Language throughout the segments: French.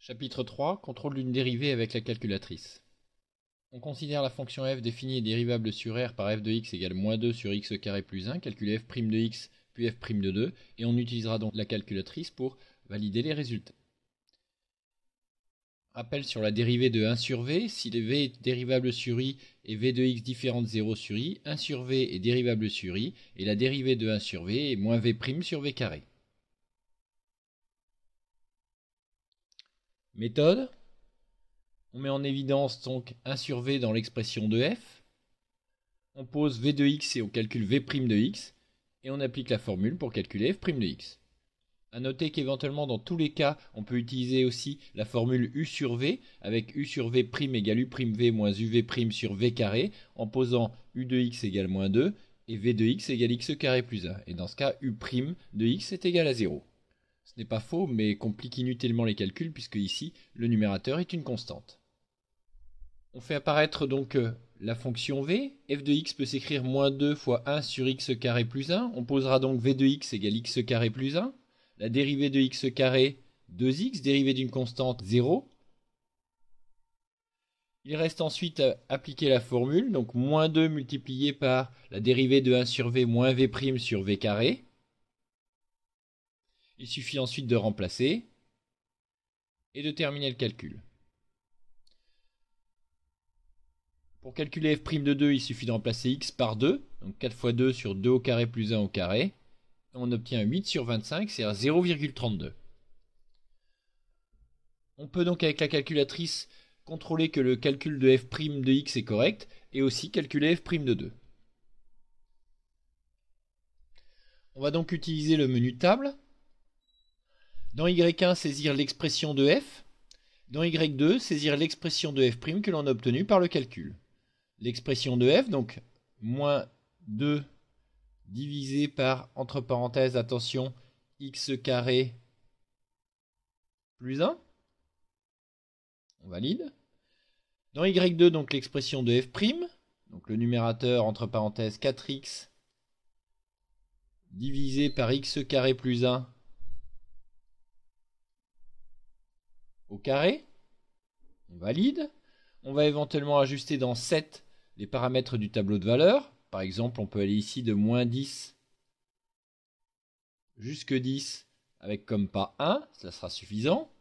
Chapitre 3. Contrôle d'une dérivée avec la calculatrice. On considère la fonction f définie et dérivable sur r par f de x égale -2 sur x carré plus 1, calcule f' de x puis f' de 2, et on utilisera donc la calculatrice pour valider les résultats. Rappel sur la dérivée de 1 sur v, si le v est dérivable sur i et v de x différent de 0 sur i, 1 sur v est dérivable sur i, et la dérivée de 1 sur v est moins v' sur v carré. Méthode. On met en évidence donc 1 sur v dans l'expression de f. On pose v de x et on calcule v' de x. Et on applique la formule pour calculer f' de x. A noter qu'éventuellement dans tous les cas, on peut utiliser aussi la formule u sur v avec u sur v' égale u'v moins uv' sur v carré en posant u de x égale -2 et v de x égale x carré plus 1. Et dans ce cas, u' de x est égal à 0. Ce n'est pas faux, mais complique inutilement les calculs puisque ici, le numérateur est une constante. On fait apparaître donc la fonction v. F de x peut s'écrire -2 fois 1 sur x carré plus 1. On posera donc v de x égale x carré plus 1. La dérivée de x carré, 2x, dérivée d'une constante, 0. Il reste ensuite à appliquer la formule, donc -2 multiplié par la dérivée de 1 sur v moins v' sur v carré. Il suffit ensuite de remplacer et de terminer le calcul. Pour calculer f' de 2, il suffit de remplacer x par 2, donc 4 fois 2 sur 2 au carré plus 1 au carré. Et on obtient 8 sur 25, c'est-à-dire 0,32. On peut donc avec la calculatrice contrôler que le calcul de f' de x est correct et aussi calculer f' de 2. On va donc utiliser le menu table. Dans y1, saisir l'expression de f. Dans y2, saisir l'expression de f' que l'on a obtenue par le calcul. L'expression de f, donc moins 2 divisé par, entre parenthèses, attention, x carré plus 1. On valide. Dans y2, donc l'expression de f', donc le numérateur, entre parenthèses, 4x divisé par x carré plus 1 au carré. On valide. On va éventuellement ajuster dans 7 les paramètres du tableau de valeurs. Par exemple, on peut aller ici de -10 jusque 10 avec comme pas 1, ça sera suffisant.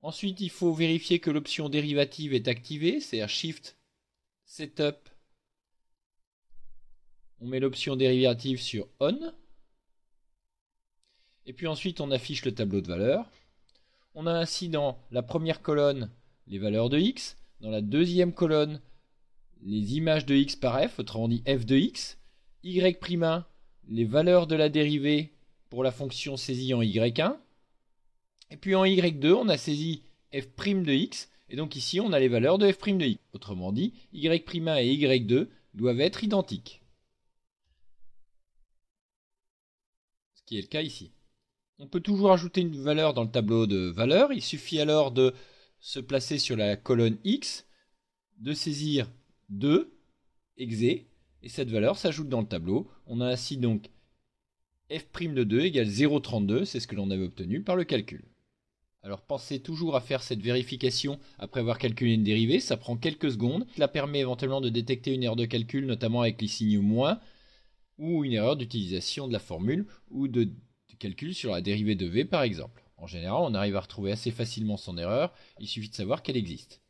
Ensuite, il faut vérifier que l'option dérivative est activée, c'est-à-dire Shift Setup. On met l'option dérivative sur On. Et puis ensuite, on affiche le tableau de valeurs. On a ainsi dans la première colonne les valeurs de x, dans la deuxième colonne les images de x par f, autrement dit f de x, y'1, les valeurs de la dérivée pour la fonction saisie en y1, et puis en y2 on a saisi f' de x, et donc ici on a les valeurs de f' de x. Autrement dit, y'1 et y2 doivent être identiques. Ce qui est le cas ici. On peut toujours ajouter une valeur dans le tableau de valeurs, il suffit alors de se placer sur la colonne x, de saisir 2, exe, et cette valeur s'ajoute dans le tableau. On a ainsi donc f' de 2 égale 0,32, c'est ce que l'on avait obtenu par le calcul. Alors pensez toujours à faire cette vérification après avoir calculé une dérivée, ça prend quelques secondes. Cela permet éventuellement de détecter une erreur de calcul, notamment avec les signes moins, ou une erreur d'utilisation de la formule, ou de calcul sur la dérivée de v par exemple. En général, on arrive à retrouver assez facilement son erreur, il suffit de savoir qu'elle existe.